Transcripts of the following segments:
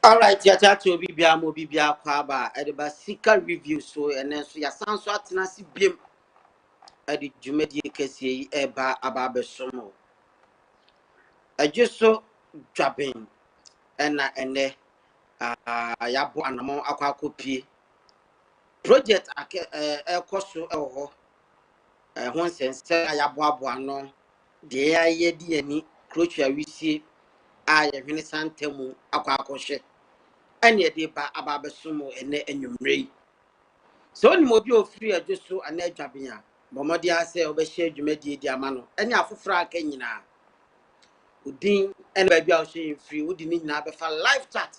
All right, ya to bibia mo bibia kwaba ediba sika review so enen so ya sanso atena si biem edi dwumadi kese yi eba ababesomo ajeso dwaben ena ene ya bo anamo akwakopie project ekoso eho ho sense ya bo abo ano de ya yedi ani krochua wisie a ye hwene santemu akwakoshe ene de ba ababesomo ene enwumrei. So ni mo bi ofiri ajeso anadwabenya bomodi ase obehye dwumadi di amano ene afofra aka nyina udin ene ba bia o hye free udi ni nyina befa live chat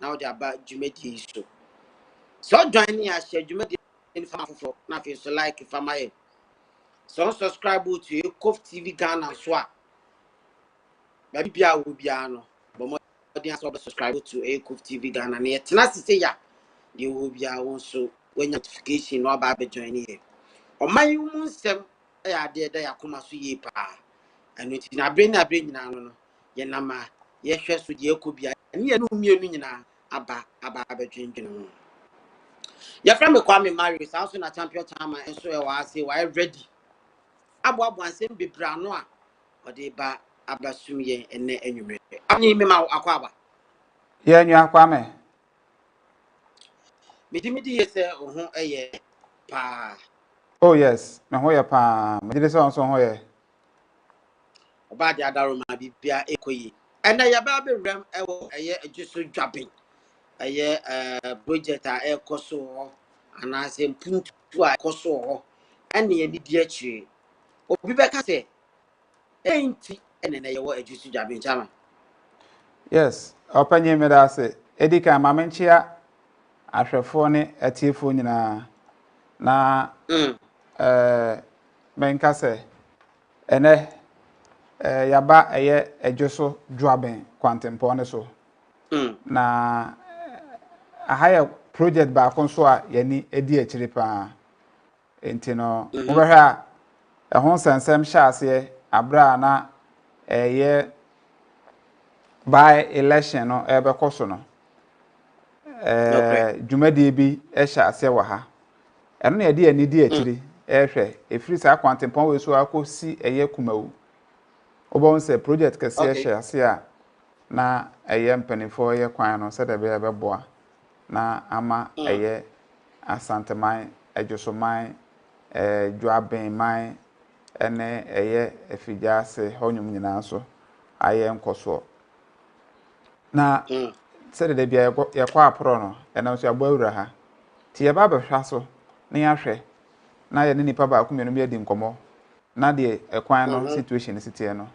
na odi aba dwumadi so join ni a share dwumadi in fama fofro na fe so like fama ye so subscribe to COVTVGHANA so a ba bia wo bia no bomodi ase obe subscribe to COVTVGHANA na yetena sise ya de wo bia won so when notification no aba be join here. O my unsem ya de da yakoma so ye pa anu ti na bre nyina no ye nama ye hwe so de ekobia ne ye no mienu nyina aba bedwendwen ho ya from Kwame Mario also na champion time enso e wa ase wa ready abo ansem bebra no a o de ba abasum ye ene anwumre anyi me ma akwa aba ye nyu Kwame medimidi ye se ho eye pa. oh yes me ho ye pa me dire se on so ho ye Oba de adaro ma bibia ekoyi ena ya ba be rem ewo eye ajuso dwaben eye project a ekoso ho ana se mpuntu a ekoso ho ene ye nidi akire obi be ka se enti ene na ye wo ajuso dwaben chama yes opanye me da se edika ma menchia ahwefo ne atiefo nyina na menka se ene yaba eye ejoso dwaben kwantempo ne so na ahaya project ba konso a yani edi akire pa enti no obehwa ehon sensem hyase abra na eye by election no ebe koso no dwumadi bi hyase wa ha eno na yedi ani di akire ehwe efiri sa kwantempon we so akosi eye kumawu obon se project kase hyase a na eye mpanifo ye kwan no se de be beboa na ama eye asanteman ejosoman Juaben man ene eye Effiduase honyum nyina so aye nkoso na se de bia ye kwa apro no ena so abo awura ha ti ye ba behwa so na ya hwe na ye ne nipa ba akumenu bi adi nkomo na de ekwan no situation sitie no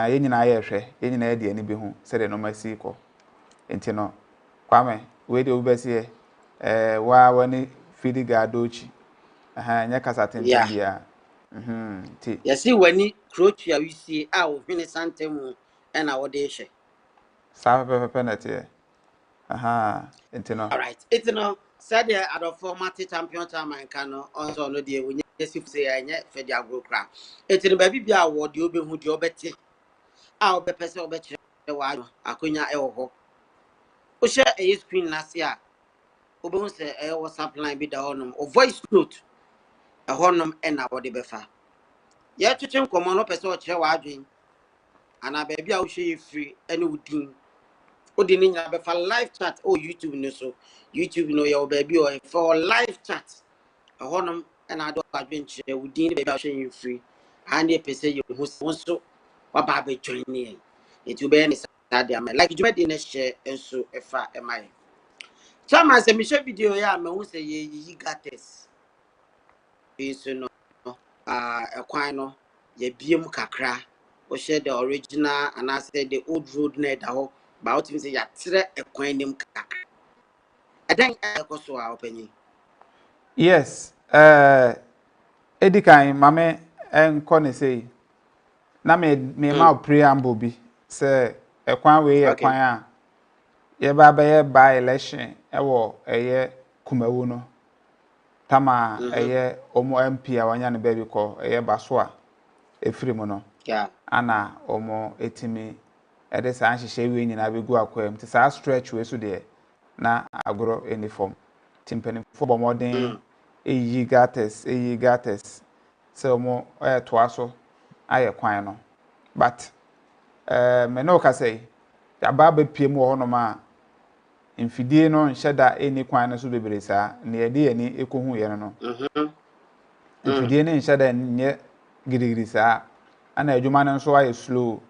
ye nyina ye hwe ye nyina ye de ani bi hu se de no masi ko enti no Kwame we de obesi wa wani fidiga dochi nya kasa tenten bia ti yesi wani krochia wisie a wo hwene santemu ena wo de hye sa pepe na tie enti no all right it's no said there at the former champion time kan no also no de wonye yesi say anya fedi agrokra it's no baby bia wo de obehu de obete a obepese obekire wa akonya e wo ho o share a screen last year obehu say e WhatsApp line bi da honum o voice note a honum e na wo de befa ye twetwe nkomo no pese o kire wa adwen ana baby a wo hwe free ene udin odi ni nya befa live chat YouTube no so YouTube no your baby or for live chat a honum and I do adventure udin baby a hwe free and the person you also what baby joining it will be any Saturday. Like you made in a share and so if I am I. Some as a mission video, yeah, me who say ye got this. Is no a quino, ye beam kakra, or share the original and I said the old road net out, but him say ya tre a quinem kakra. I think I also our opinion. Yes, edikan mame enko ne sei na me ma preamble bi say ekwan we Okay. ekwan a ye ba ye by election ewo eye kumawu no tama eye omo MP a wanya ne ba bi ko eye baso a efiri mu no Yeah. ana omo etimi ede sa anhyehyɛ we nyina be gu akwam te sa stretch we so de na agro uniform timpanimfo bo modern eyi gates so mo toa so aye kwan no but me no ka say ya ba be pie mu ho no ma mfidie no nhyɛ da eni kwan no so bebere saa na ye de ani ekohu ye no mfidie ne nhyɛ da nye gidigidi saa ana adwuma no nso aye slow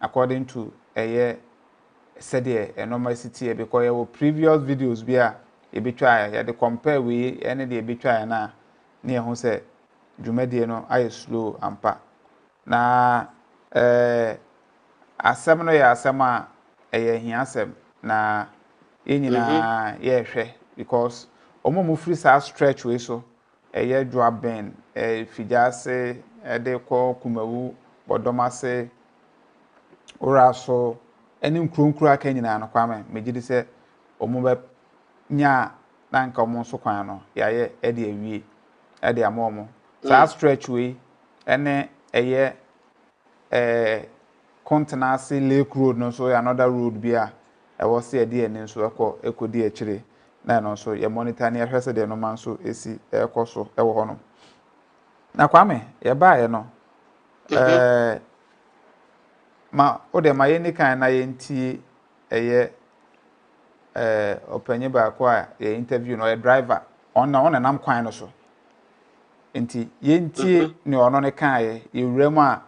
according to said a normal city because your previous videos be a betwa ya de compare we any de betwa na na ho say dwumadie no aye slow ampa na asem no ya asem a hia asem na yenyina ye hwe because mu free sa stretch we so Juaben Effiduase de ko kumawu bodomase oraso eni nkronkro aka nyina no kwame megidi se omo be nya na nka omo so kwan no yaye e de awie e de amomo sa stretch we ene continency lake road no so another road bia e wo se e de eni so ekodi akire na no so ye monitor na hwese de no man so esi ekoso e wo hono na kwame ye baaye no ma o de ma ye ni kan na ye ntie openye ba ko a ye interview no ye driver on nam kwan no so nti ye ntie ni ono ne kan ye wurem a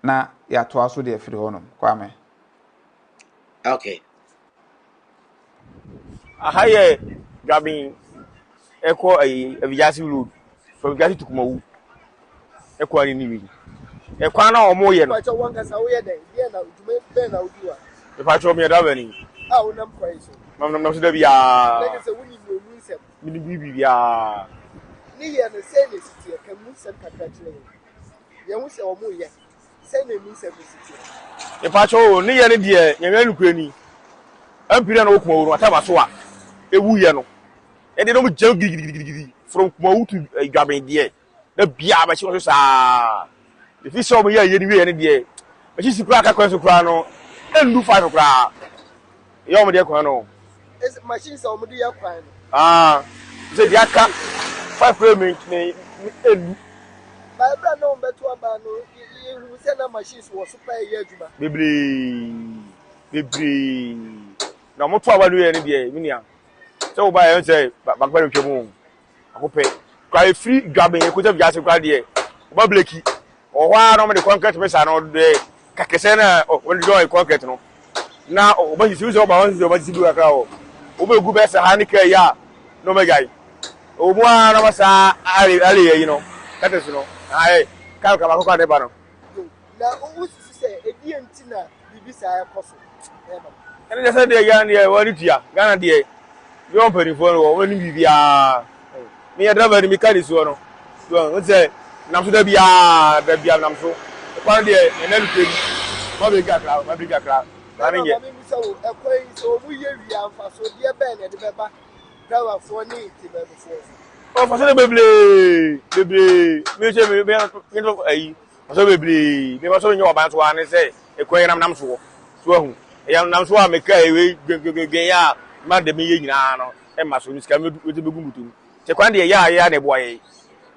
na ya to aso de afiri hono kwame. Okay. Ahaye Juaben eko Effiduase road from Effiduase to Kumawu eko ani ni wi ekwan na omo ye no pa cho wanga sa wo ye den ye na dwuma be na wodi wa e pa cho me da bani a wo nam kwai so nam so da bia like say woni no mu nsem mi bi bia ni ye no say ne sitie ka mu nsem kakra kire ye hu se omo ye say ne mu nsem sitie e pa cho ni ye ne de nyame nukura ni ampire na okumawu no ataba so a ewu ye no e de no mu jam gigigigigi from Kumawu to Juaben de na bia ba chi so sa if you saw me ye ni we ne de ba chi sikura aka kwan so kura no endu 5 kura yo mo de kwan no is machine sa omo di ya kwan ze dia ka 5 payment ne endu ba bra no beto aba no ye hu se na machines wo so pa ye adwuma bebre na mo to aba no ye ne de minia se wo ba ye se ba gba retwe mu akope kwa free Juaben ye ko te Effiduase kwa de ba bleki o hwa no me de concrete me sa no de kakese na o we do concrete no na o ba si so ba wan si ba si du akra o be gu be sa ha ni ka ya no me gai o mu a na masa ali ye no that is no ai ka ba ko de ba no na o si se edi entina bibi sa ya koso e ba ene je se de ya ni e wani tua Ghana de yo mpani fo no wani bibia mi ya driver ni mi ka ni so no so nse nam so da bia nam so kwa de ene lu kweli ma be ga kra na ni ye mi so e kwai so mu ye wi amfa so de be na de beba driver fo ni ti be fo o fa so beble mi che mi no ayi so beble mi ma so nyo oban so an se e kwai nam so ahu e ya nam so a me ka e gege ya ma de mi ye nyina no e ma so ni sika me we te begu mutum che kwan de ya na boye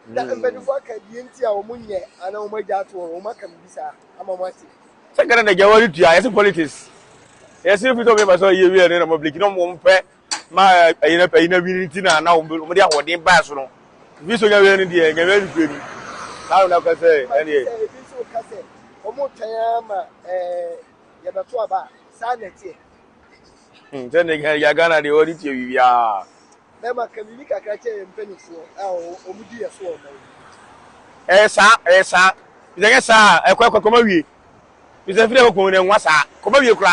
da mbedi fo ka di enti a omo nye ana omo ja to omo ka bisa ama mati se gara na jawari tua yes politics yes if to me ba so ye wi na mo bliki no mo mpe ma ayina wi nti na o mo de ahoden ba so no vi so nya wi ni de nya wi kwani Now na ka say any ebi so ka say omo twan ma ya beto aba sa na tie then ya Ghana dey hold it you ya na ma ka bibi kakra che mpanifo a omo di yeso o na esa bizanya sa ekwa koma wie bize fire ko ne nwa sa koma wie kura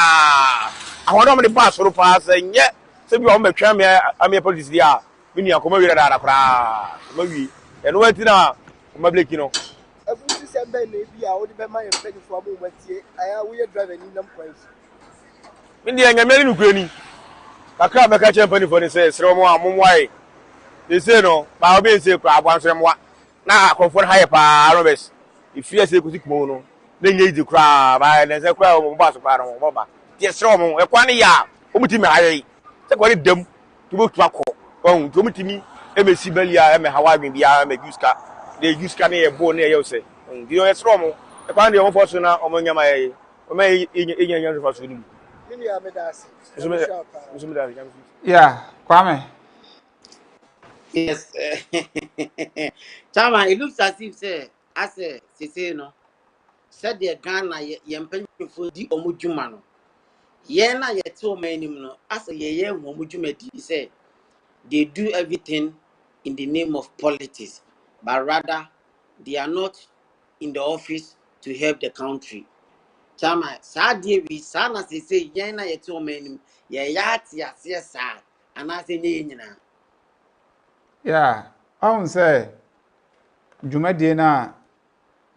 ahodo mo de ba soro pa sa nye se bi o metwa me ame police dia mini akoma wie da kura koma wie eno wati na koma bleki no abuti se mba na ebi a wo de be ma mpanifo amo matie aya wo ye driver ni nam kwan mini anya me ni kurani kakra be ka che mpanifo ni se sere mo amomwae they say no ba obi say kura abwansere moa na akofo ha ye pa robes ifie se kusi kumo no na nye di kura ba na se kura mo ba so pa no mo ba tie sere mo e kwa ne ya o mutimi haye se kwa dem to bo tu akọ on to mutimi e me sibelia e me hawa gbe bia me juska de juska ne ye bo ne ye se di o sere mo e kwa ne mo fo so na o mo nyama ye o me enya fo so ni mini ya me da ase musume da Yeah, Kwame. Yes. Chama, it looks as if say no. Said the Ghana yempanyfo di omudwuma no. Ye na ye to manim no. As ye omudwuma di say they do everything in the name of politics, but rather they are not in the office to help the country. Chama, sadie we sana say ye na ye to manim ye yati ase sa anase nye nyina. Yeah, I say dwumadie na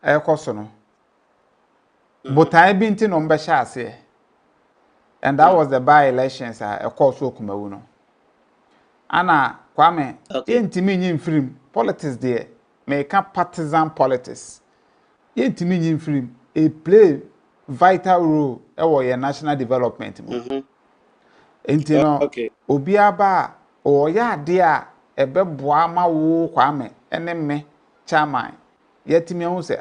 ekoso no. Botan bi nti no mbɛhyɛ ase. And that was the by-elections ekoso kumawu no. Ana Kwame, Okay. yentimi nyi mfirim politics there. Meka partisan politics. Yentimi nyi mfirim a play vital role ewo your national development mo. Enti no Okay. obi aba o ya ade a ebeboa ma wo Kwame ene me chairman yetimi hu se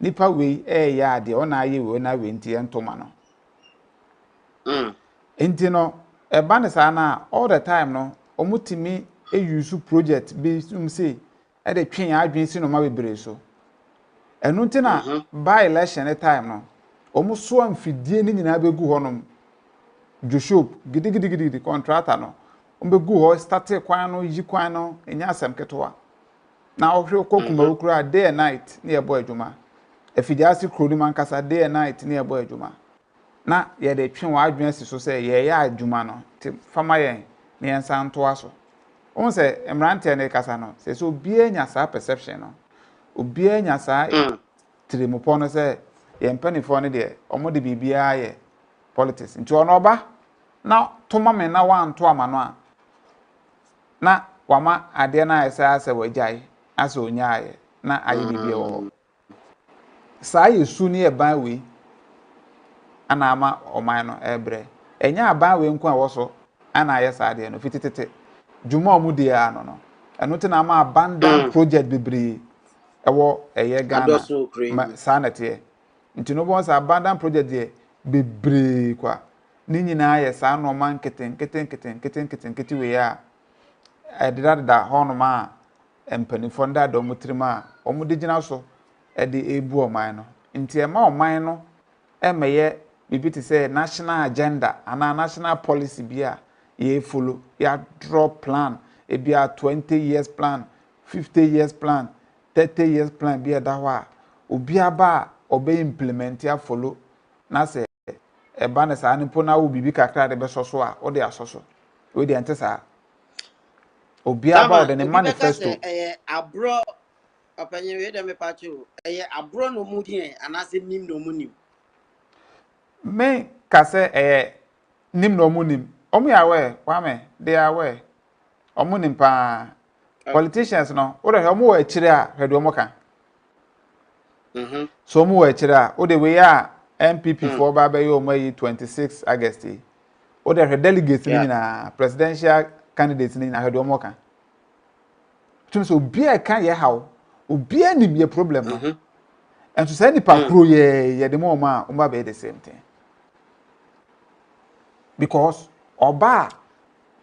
nipa we ya ade o na aye we na we nti entoma no. Enti no eba ne sa na all the time no omutimi use project bi say e de twen adwen si no ma bebre so. Enu nti na by election time no omuso amfidie ni nyina begu honom Joshua gidigidi contractor no ombegu ho start kwan no yi kwan no enya asem ketewa na ohwe kokuma okura day and night na yebo adwuma Effiduase kroni mankasa day and night na yebo adwuma na ye de twen wa adwen si so say ye ya adwuma no ti fama yen na yen san to aso on say emrante na kasa no say so obi enya sa perception no obi enya sa trimopo no say ye mpanifo no de omo de bibia ye politics nti ono ba na toma me na wanto amano a na wama ade na asa wajai asa onyaye na aye bibia wo saa yesu ni eban we ana ama oman no ebre enya aban we nko a woso ana aye saa de no fititete dwuma omu de ya no eno te na ama abandon project bebre ewo eye Ghana saa na te nti no bo saa abandon project de bebre kwa ni nyina aye saa no man keten we ya edida hono ma empanifo nda do mutrima omu de gina so ede ebu oman no nti e ma oman no emeye bibi te say national agenda ana national policy bia ye follow ya draw plan e bia 20 years plan 50 years plan 30 years plan bia da wa obi aba obe implement ya follow na say e ba na sa nipo na wo bibi kakra de be soso a wo de asoso we de ante sa obi aba o de ne manifesto abro opanye we de me pacho abro no mudie anase nim no munim me kase nim no munim omu ya we Kwame they are we omu nim pa politicians no wo de omu wa akire a hwedo omu ka so omu wa akire a wo de we ya MPP for ba be yo mai 26 August wo de delegates ni na presidential candidates ni na hwedo omu ka tum so obi e kan ye haw obi anim ye problem no and to say ni pa kro ye de mo ma o ba be the same thing because oba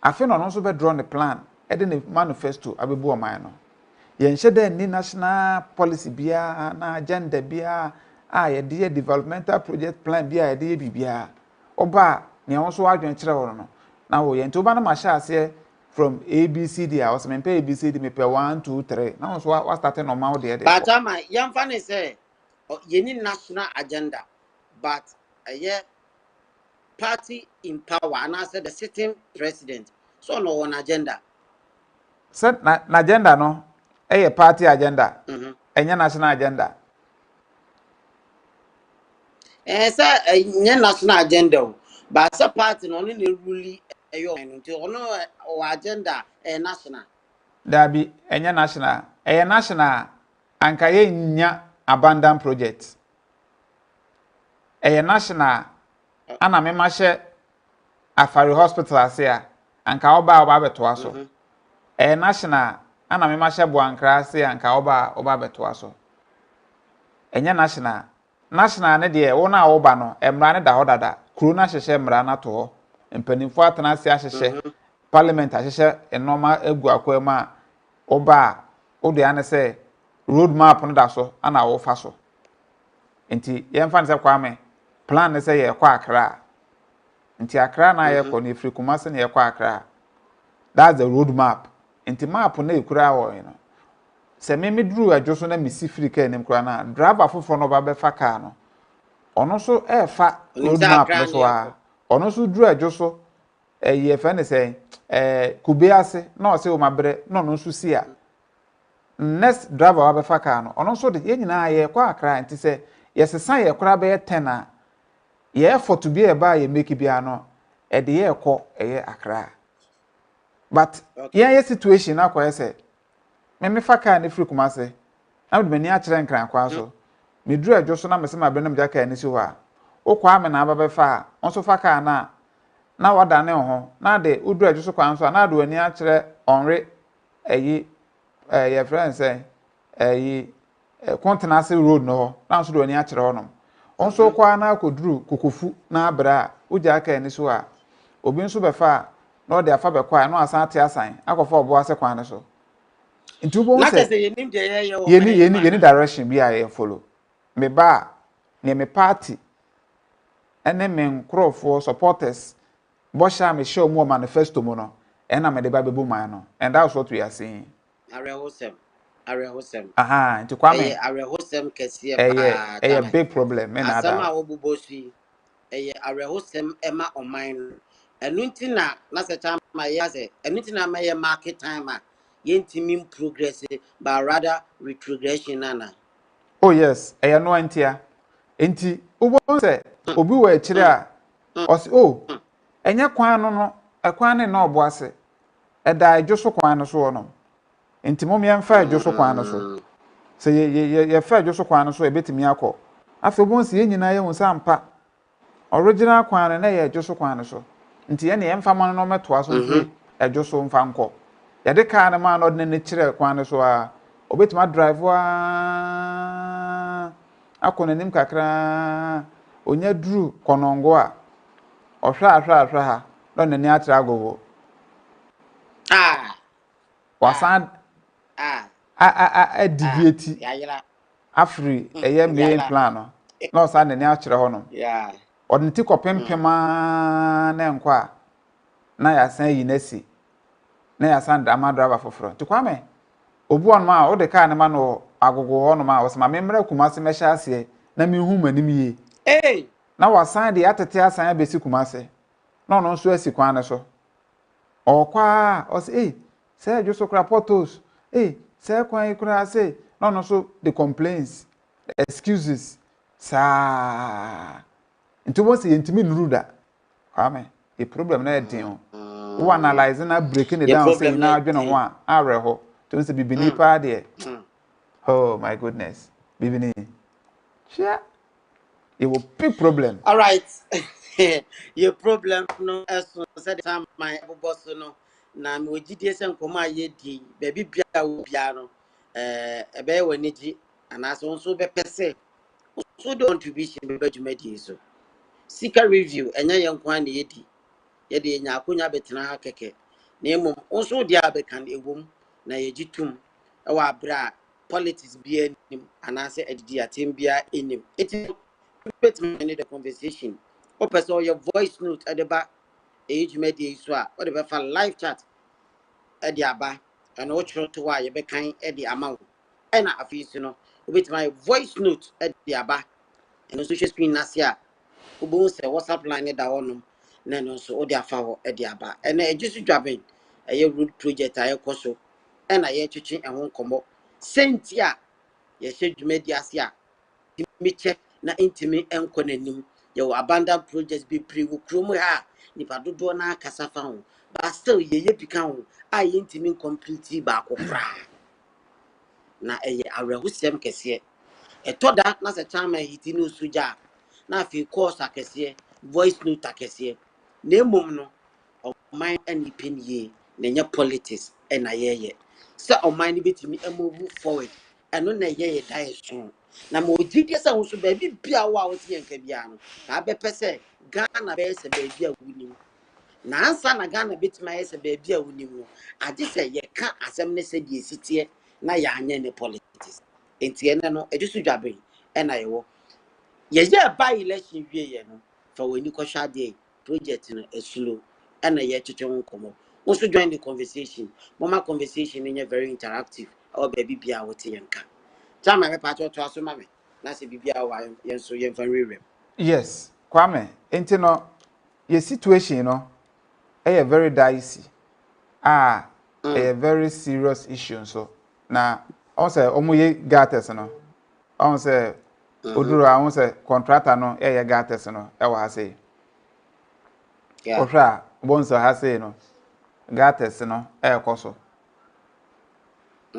afi no so be draw the plan e de manifesto abebu o man no yen shede ni national policy bia na agenda bia ye de developmental project plan bia ye de bibia oba ne won so adwen kire wo no na wo yen to ba na ma sha ase from ABCD I was me pay ABCD me pay 1 2 3 na won so wa start no ma wo de But yam fan say yeni national agenda, but party in power, and I said the sitting president. So no one agenda. set na agenda no party agenda enya national agenda Say national agenda, but some party no only really or agenda national. dabi enya national national anka ye nya abandon project national ana me ma hye afari hospital ase a anka oba beto aso national ana me ma hye boankra ase anka oba beto aso enya national ne de wona oba no emra ne da hodada kuro na hyehye emra na to ho mpanimfo atena ase ahyehye parliament ahyehye enoma egu akwama oba odu ane se road map no da so ana wo fa so nti yemfa ne se kwame plan ne se ye kwa akra nti akra na ye ko ne free kumase ne ye kwa akra that's the road map nti map na ekura wo you know se me duru adwoso na misi free ka enim kura na driver foforo no ba be fa car no ono so e fa road map no so a ono so duru adwoso ye fa ne se kubease na o se o mabre no no so si a next driver wa be fa car no ono so de ye nyina ye kwa akra nti se yesesa ye kura be 10 a ye for to be eba ye make bia no e de ye ko ye akra but ye situation na kwa se me fa car ne free kumase na de mani a kire nkran kwa so me duru adwo so na me se ma be nam jaka ni si ho a okwa me na aba be fa onso fa car na wada ne ho na de uduru adwo so kwa so na de wani a kire onre eyi ye friend say eyi Kontenase road no na so de wani a kire ho no onso kwa na akoduru kokofu na abra uja aka ni so a obi nso be fa na o de afa be kwa no asan ate asan akofa obo ase kwa ne so ntubo Na se say yenim je yeni direction bi a ye follow me ba ne me party ene me nkrofo supporters bo sha me show mu manifesto mu no ena me de ba bebu man no and that's what we are seeing arehosem aha nti kwame arehosem kese pa a big problem me na asama ada obubosi arehosem ema oman enunti na se chama yase enunti na maye market time a yentimi progress but rather retrogression nana. oh yes no antia enti ubo se obi wa akire a osi oh enye kwan no ekwan ne na obo ase eda adwoso kwan no so no enti mom yemfa adwoso kwan no so se ye fa adwoso kwan no so ebetimi akọ afi obo nsi yenyina ye hunsa ampa original kwan na ye adwoso kwan no so nti ye ne yemfa man no metoa so mfiri adwoso mfa nkọ ye de car na ma no de ne kire kwan no so a obetima drive wa akọ nanim kakra onya duru konongo a ohwa ha no ne ni atra agogo wasan deviate afri eye main plan no na osan ne ni akire ho no odnti kopempema na enkwa na ya san yi nasi na ya san drama driver foforo ti kwame obu on ma o de car ne ma no agogo ho no ma osema memra kumase mesha ase na mehu manim yi na wasan de atete asan abesi kumase na no nso asi kwan ne so okwa o say say jo so kra portos say kwan kra say no so the complaints excuses sa ntubo se yentimi nuruda kwame the problem na edin o analyze na breaking it down say na adwene ho a areho to say bibini pa de oh my goodness bibini sure it will big problem all right. Your problem no as said time my boss no na me ogidie se nkoma ye di baby bia wo bia no ebe wani ji anaso nso be pese so the contribution be badwumadi so sika review enya ye nkwa na ye di ye de nya akonya betena ha keke na emom nso di abekan ewom na ye gitum ɛwɔ abra politics be anim anaasɛ adidi atem bia anim it bet me the conversation o person your voice note at the back age media so a o de be fa live chat e de aba and o chro to wa ye be kan e de ama wo e na afi so no o bet my voice note e de aba and social screen na se a o bo se WhatsApp line da wonum na no so o de afa ho e de aba e na ejisu dwaben e ye road project a ye koso e na ye twetwe e ho nkomo sentia ye hye dwumadi ase a me check na intimi enko nanim ye abandon projects be pre wo krom ha nipa dodo na akasa fa ho but still ye pika ho a ye intimi complete ba akokra na eye awrehusem kese etoda na se chama hiti no suja na afi course akese voice note akese na emom no oman anipenie na nya politics na ye se oman ni betimi move forward eno na ye direction na mo gidi se ho so ba bibia wa wo se yanka bia no ka be pese Ghana be se ba bia wunim na ansa na Ghana betima ye se ba bia wunim no age se ye ka asem ne se die sitie na ya anya ne politics enti ene no ejusu dwaben na ye wo ye ba election wie ye no fa wani ko hwa de project no eslo na ye twetwe nkomo also join the conversation mama conversation is very interactive or baby bia wote yanka chama me pa to aso mame na se bibia wa yen so yen fa rerem yes Kwame enti no ye situation no very dicey a very serious issue so na on say omoye gates no on say oduru a on say contractor no gates no e wa say yeah ohwa bonso ha say no gates no koso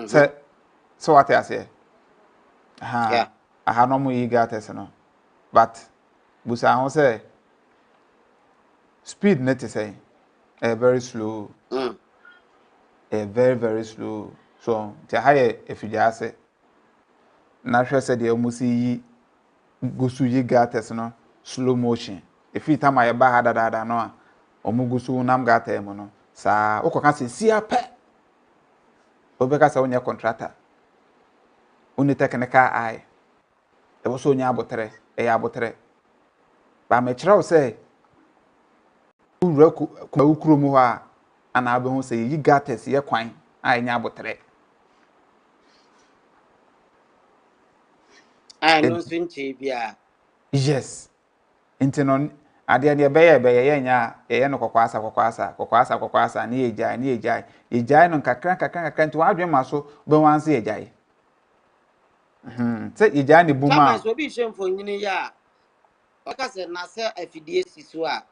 say so what I say yeah aha no mo yi gates no but busa ho say speed net say very slow very very slow so ti haye Effiduase na hwe se de omusi yi gusu yi gates no slow motion efi tama ye ba ha dada no a omugusu nam gata emu no sa ukoka se sia pe obeka sa onye contractor uni technical eye e wo so onye abotre ya abotre ba me kire wo se ura ku ukuro mu ha ana abe ho se yi gates ye kwan a enya abotre I no swinche bia yes nti no ade ne beye ye nya ye no kokwasa ne ejai no kakra nti wadwe maso be wanse ejai se ejai ne chama buma so bi shemfo nyini ya o ka se na se Effiduase so a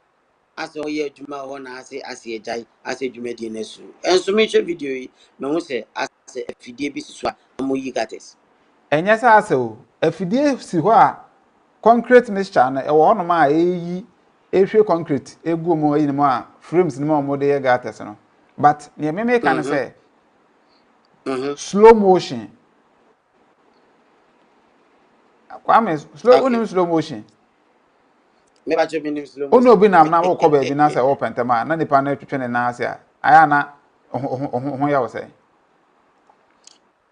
ase oye adwuma ho na ase ejai ase adwuma di na su enso me hwe video yi me ho se ase Effidue bi so a mo yi gates enya sa ase o afidie si ho a concrete mixture no e wo no ma eyi ehwe concrete egu mo yi no a frames no mo de ye gates no but ne me kan say slow motion Kwame slow motion me ba che minim slow ono motion obi nam na wo kɔ baabi na sɛ wo pentema na nipa na twetwe ne na ase a aya na ho ya wo sɛ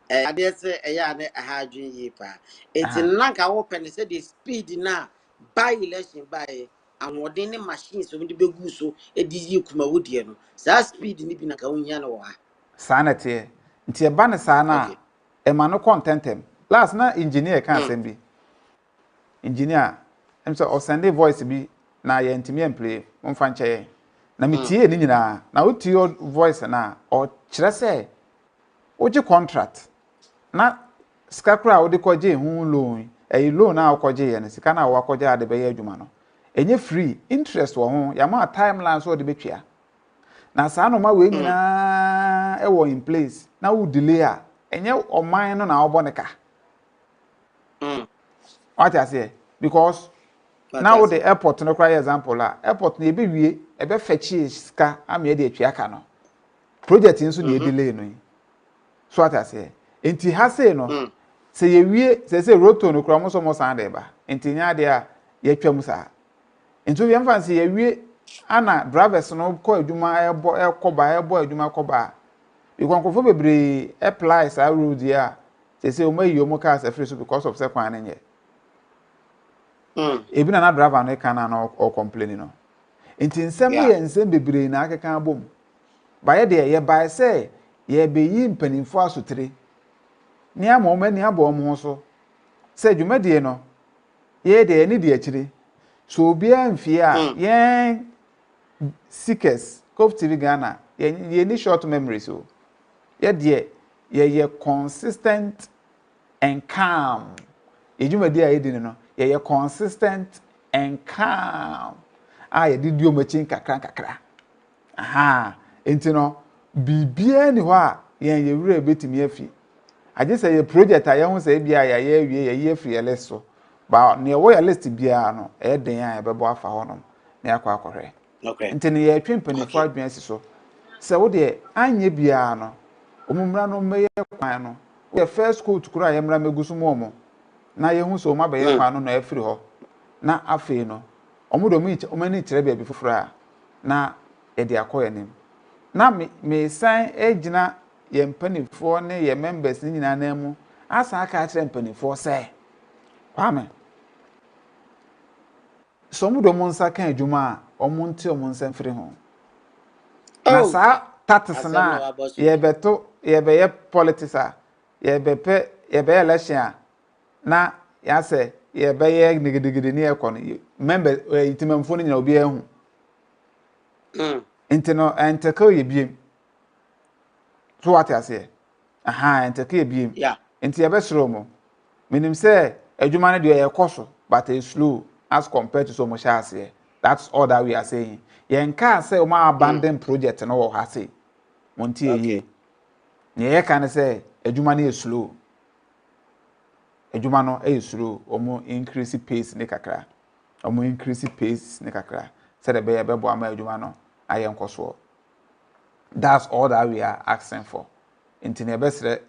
ade se eya ne ha adwin yi pa eti aha nanka wo pen se the speed na by election by awodin ne machines so de begu so edi yi kuma wodie no sa speed ni bi na ka wonya no ha saa na te nti e ba ne saa na okay e ma no contentem last na engineer kan asɛm bi engineer em sɛ o send voice bi na ye ntimi emplay mo mfa nkyɛ na metie ni nyina na wo tie voice na o kyerɛ sɛ wo gye contract na skakra wo de kɔgye hu loan loan na wo kɔgye ye ne sika na wo akɔgye ade bɛyɛ adwuma no enye free interest wo ho ya ma timeline so de betwea na saa no ma we nyina e wo in place na wo delay a enye oman no na wo bɔ ne ka what I say because now the airport no cry example la airport na ebe wie ebe fetch sika am ye de atwea ka no project nso na delay no so what I say enti ha say no se ye wie se roto no kura mo so mo san de ba enti nya de a ye twam sa enti we mfa ye wie ana drivers no ko adwuma ebo adwuma ko ba You can confirm bebre apply sa rule dia. Say o may yomo cars free so because of say kwan nye. Ebi na driver no kan na or complaining no. Nti nsem ye nsem bebre na akeka abom. Ba ye de ye ba say ye be yi mpanimfo asotre. Ni ama o mani abo mo so. Say dwumade no ye de ni de akire. So obi amfie a yen seekers COVTVGHANA ye ni short memory so. Ye de ye consistent and calm. Ejumade a ye di no ye consistent and calm. Ye di dio machin kakra. Aha, enti no bibia ni ho a ye wura betimi afi. Aje say ye project a ye ho say bia ya ye awie ye free list so. Ba ne wo ya list bia no e den a bebo afa ho no na yakwa akohwe. Okay. Enti ne ye twempanifo adwen si so. Se wo de anye bia no omumra no meye kwan no. Wo first school tukura ye mra megusu mo na ye hu so ma be ye kwan no na afiri ho. Na afi no omudo mu mani kire bia bi fufura na e de akoye nim. Na me san ejina ye mpanifo ne ye members ni nyina na mu asa aka kire mpanifo se kwame so mu do mo nsa kan adwuma a omo nte omo nsa mfiri ho na sa tatis na ye beto ye be ye politics a ye be pe ye be election a na ya se ye be ye nigidigidi ni ekon member itimamfo ni nyina obi ehu intino enteko ye biem so what ya say aha enteko ye biem enti ye be sro mo minim say adwuma no de ye koso but it's slow as compared to so much as here. That's all that we are saying. Yenka say o ma abandon project no wo ha say. Montie ye. Ne can say adwuma no is slow. Adwuma no is slow. Omo increase pace ne kakra. Omo increase pace ne kakra. Say the be bebo ama adwuma no ayen koso. That's all that we are asking for. Inti ne besre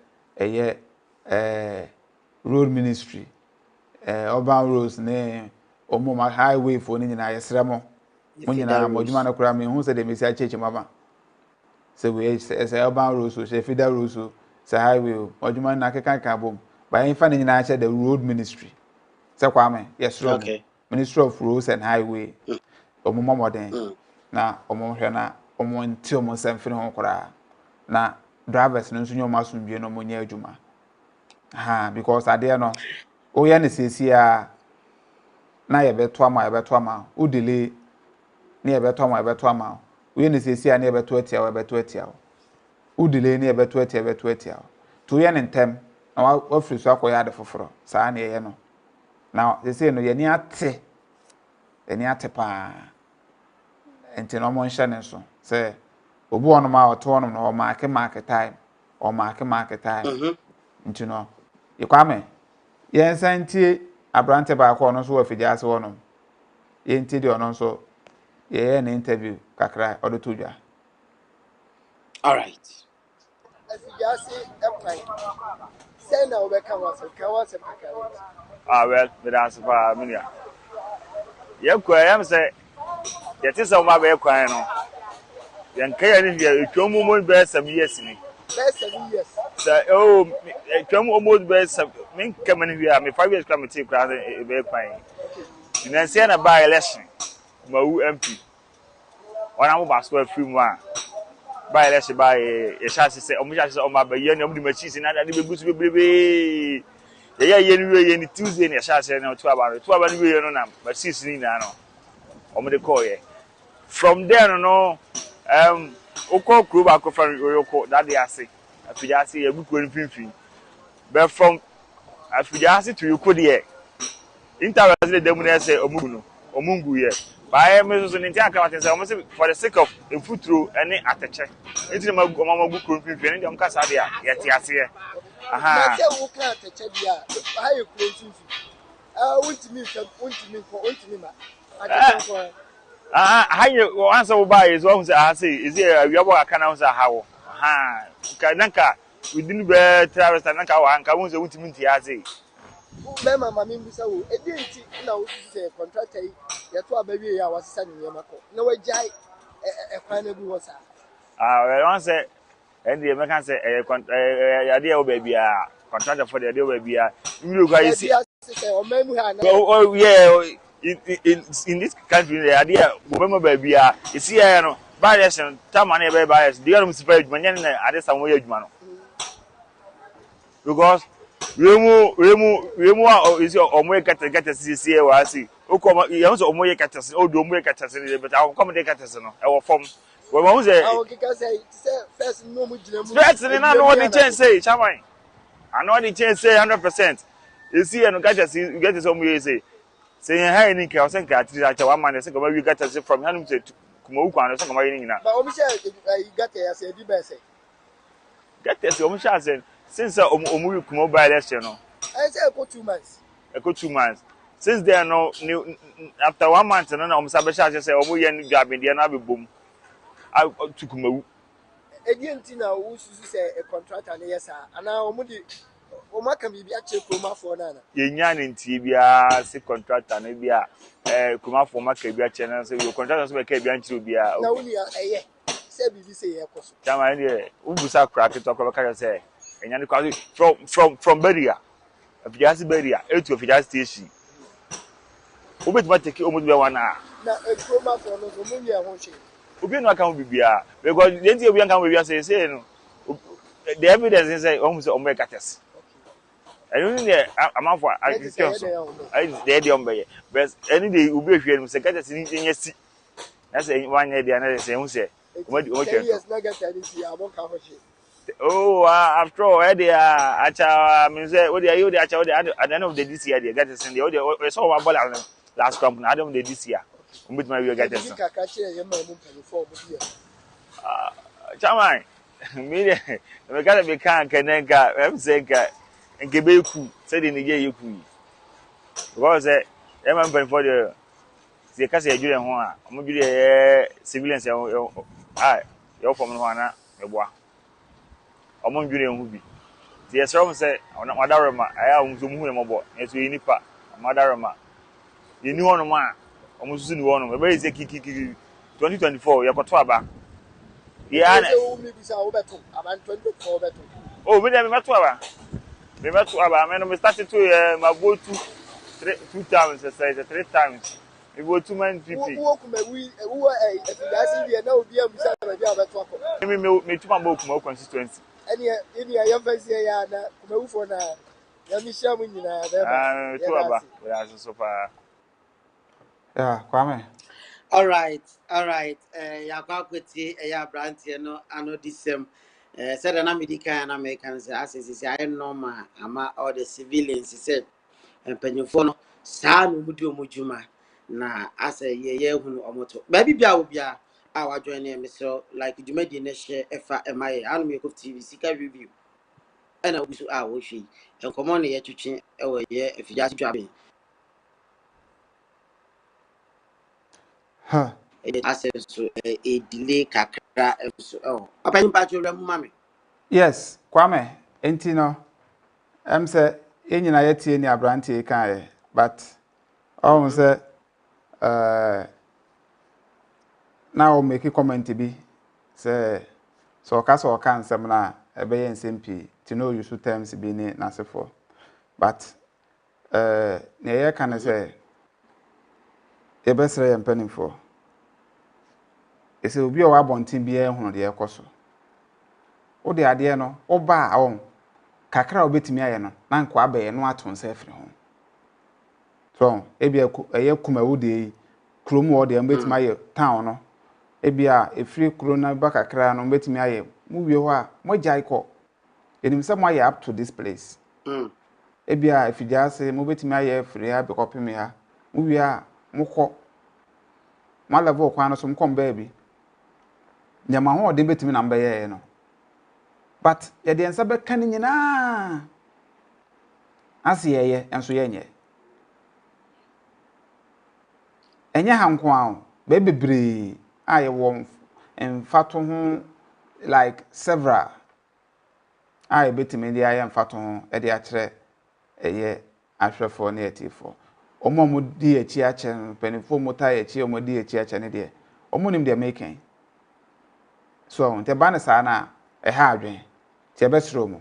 road ministry urban roads ne omo ma highway for ni nyina yesre mo nyina modwuma na kura me hu se de mesi a cheche mama se we se urban roads so se federal roads so se highway modwuma na keka bom ba yin fa ni nyina che the road ministry se kwa me yesre mo ministry of roads and highway omo momoden na omo hwe na omo nti omo samfiri ho kura na drivers no nso nyoma asumdie no mo nya adwuma because ade no oya ne sesia na ye beto ama o delay na ye beto ama oya ne sesia na ye beto atia o delay na ye beto atia to ye ne ntem na wa free so akoya ade foforo saa na ye no na se no ye ni ate pa enti no mo nhye ne so se obu ono ma oto ono no market time o market time enti no ye kwame ye nsantie abrante ba ko no so wa Effiduase wono ye nti de ono so ye na interview kakra odo todwa. All right. Effiduase apply. Say na obeka wase kakra. Well, the answer for me. You kwa am say yet is my be kwa no. Yan kaya ni ya twamu mo be some years ni. Less 7 years. So twamu almost be some min come ni we me 5 years come take class be kwa. You say na by election. Ma wu MP. Wana mo ba so free mu a. By election by e sha say o mo sha say o ma ba ye na mo di machine na da be gusu bebrebe. Ye ni we ye ni Tuesday na sha say na 2 aba ni we no na machine ni na no. O mo de call ye. From there no oko kuro ba ko from Oyoko that they say Effiduase ye buku ni finfin. But from Effiduase to Oyoko there interest the dem na say omungu ye ba me so nti aka matin say o say for the sake of a futuro any ateche nti ma buku ni finfin dem ka sa dia ye ti ase ye Na say wo kan ateche bia ha ye kuro finfin. Untimi ma. Ateche ko. Hanye answer wo buy is one say say is here we abo aka na say hawo ka nanka within be travel nanka wa anka won say wutimi nti ase Mema mama mbisa wo edi nti na wo say contractor yi ye to abawie ya wasesa ne yema ko na wajai e kwan na bi wo sa we wan say and the American say idea baby contractor for the idea baby you guys see oh yeah in this country the idea woman baby you see bias and time and bias the other spread when you are this some way man because remu is your omo get see wa see o come you so omo get o do omo get but I come dey get no e wo form we mo say first no mu gina mu first ni na no the chance say chairman I know the chance say 100% you see and get some you say hey ni ke o say ka tiri acha one man say come we get from him say kuma ukwa no say come you na but omi say you get ya say di be say get say omo sha say since omo kuma buy election no I say go 2 months. I go 2 months. Since there no new after 1 month no na sabesha say omo ye ni dwabe de na be bom. I took me. Again na wo susu say a contractor na yes ana omo di omo kan bi a che proma for na na. Ye nya ni ntie bia se contractor na bia kuma for ma ka bia che na say your contractor so be ka bia nchiro bia. Na wo ni eye say bi say ye koso. Chama ni ubusa crack to ko ka say enya ni kwasi from Beria. Effiduase Beria to Effiduase station. Obetuma take almost be 1 hour. Na a proma for no so mo ni e ho hwe. Obi no kan bibia because the thing we can we say no the evidence is say almost omo ekates and you know am for I dey ombe but any day obi ehwe no say ekates ni nya si na say one year dey na say hu say omo yes na get any abon ka ho hwe. Oh after all dey acha me say we dey you dey acha we dey at the end of the this year dey get sin dey we saw one ball last camp na dem dey this year we meet my we get sin chairman me me got be kan kenenga em say ka nke be ku say the nije yeku because e man pen for the say ka say adwure ho a omo dwure civilians yo form no ana meboa omo dwure ho bi the esrom say ona madarema aya omo mu hu mebo eso yinipa madarema yeni hono ma omo susu ni hono e be say kiki 2024 yakoto aba yeah oh me dem meto aba me no me started to my go to 2 times say 3 times we go 2 man pp wo kuma we wo Effiduase bi na obi amusa na bi abeto akọ me tuma bo kuma consistency any ya fancy ya na kuma wu for na ya mi sha mu nyina be ba to aba we are so far yeah Kwame. All right. Ya kwa kweti ya brantie no ano disem. Said na medika na American say asese I normal ama all the civilians said empanyefo no saa no mudi omujuma na ase ye hunu omoto. Ba bibia obia a wa join na me like djumadi na hye efa emaye anu me KUMASI sika review. Ana obusu a wo hwe. Enkomo ne ye twetwe e wo ye Effiduase Juaben. Huh. Access to a delay kakra so oh open patch rem mame Yes, Kwame, enti no. Say enyina yetie ni abrante kan but say now make a comment bi say so ka so kan sem na ebe nsem pi to know use terms bi ni nasefo but na ye kan say e besre ye mpanimfo ese obi o wa bontin bi ehunu de ekoso o de ade no oba awon kakra obetimi aye no na nko abaye no aton se afiri ho so ebi eye kumawu de krom wo de mbetimi aye town no ebia efiri corona ba kakra no betimi aye mu wie ho a mo jai ko enim se mo aye up to this place ebia Effiduase mo betimi aye efiri ha be kopimi ha mu wie a mo ko mo level kwa no so mo kom ba bi nyama ho de betimi na mbaye no but ye de ensa be kan nyina ase ye enso ye nye enya hanko a be bebre aye wo mfato ho like several aye betimi de aye mfato ho e de a kire eye ahwefo na etifo omo di echi ache penifo mota echi di echi ache ne de omo nim de making so nte ba ne sa na ha adwen ti ebesro mu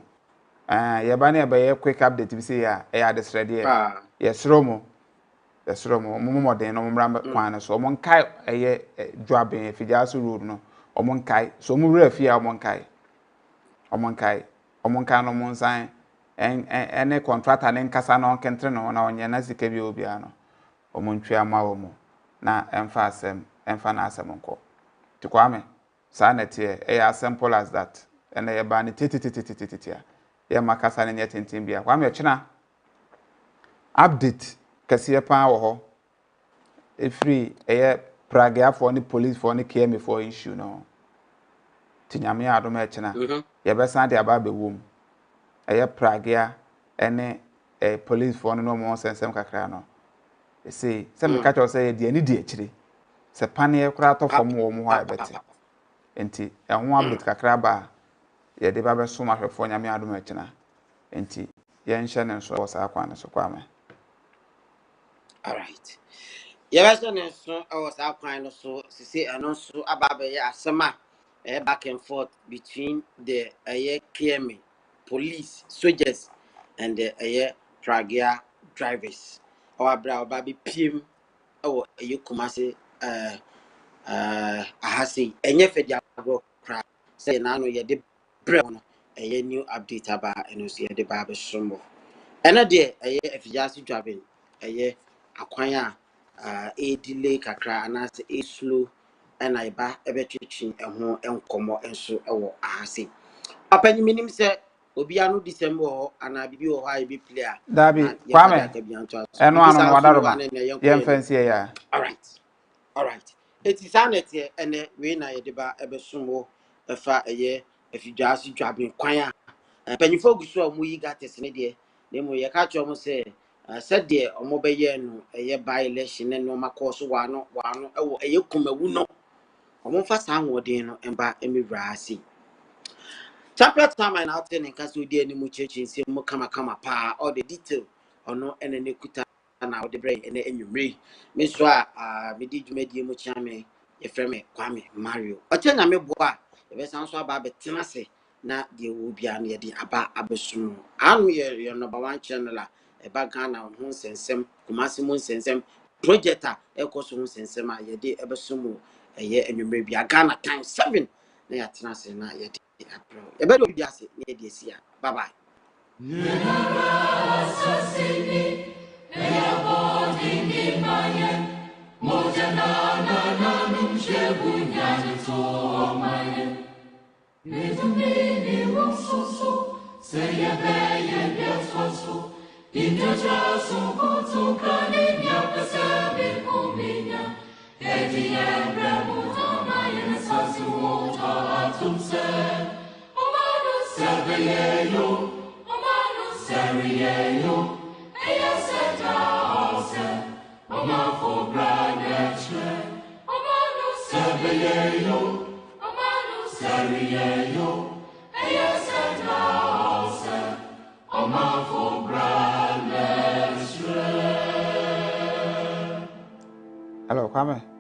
yeba na ebe ye quick update bi say ya adesrede ye sro mu momoden no mmra kwan so mo nkai eye Juaben Effiduase road no omo nkai so mo wura fie omo nkai no mo nsan ene contractor ne nkasa no kentre no na onye na sika bi obi ano omo ntwa ma wo mu na emfa na asem nko ti kwame sa na tie simple as that ene ye ba ne titititititia ye makasa ne nye tintin bia kwame china update kasiye pa wo ho efiri pragiafo ni police for ni KM for issue no tinyame adom e china ye besan de aba bewom pragia ene police for no mo sensem kakra no say se me catch say de ani de akire se pane kura to fom wo mo ha ebete enti ehwo update kakra ba ye de ba be so mahwefo nyame adom e china enti ye nhye ne so sa kwan so kwame. All right. Yɛbɛsɛ ne nso wɔ saa kwan no so sisi ɛno nso aba abɛyɛ asɛm a back and forth between the KM police soldiers and the pragia drivers ɔwɔ abere a ɔba bɛpiem wɔ KUMASI ahase ɛnyɛ fɛ de agorɔ koraa sɛ n'ano yɛde brɛ no new update aba ɛno nso yɛde ba abɛsom wɔ ɛno deɛ Effiduase Juaben akwan a delay kakra anase slow and I ba ebetwetwe ho enkomo enso ewo ahase papa ni minim se obi anu December ho ana bibi ho ha bi play a Dabi ye kwame fada ka bi anto aso eno bibi anu sa no so ni wadaroma wa na ye ye nkoye mfansie ya all right eti sanete ene we na ye de ba ebesom ho efa Effiduase Juaben kwan a panyifo guso a mu yi gates ne de ne mu ye ka cho mo se sɛdeɛ ɔmo bɛyɛ no by election ne nneɛma kɔɔ so wano ɛwɔ kumawu no ɔmo fa saa ahoɔden no mba mmewura ase chapter time na ate ne nka so di anim kyekye nsi mu kama paa all the detail ɔno ɛna ne kuta na ɔde brɛ ɛna enwumre me so a me di dwumadie mu kyea me yɛfrɛ me Kwame Mario ɔkyɛ na me boa yɛbɛsan so aba abɛtena se na deɛ wɔ bia no yɛde aba abɛsom anu yɛ number 1 channel a eba Ghana ho nsensem Kumasi mu nsensem project a ɛkɔ so ho nsensem a yɛde ɛbɛsom enwumre bia Ghana times 7 na yɛatena se na yɛde apro yɛbɛde obi ase na yɛde asi a bye bye. Hello Kwame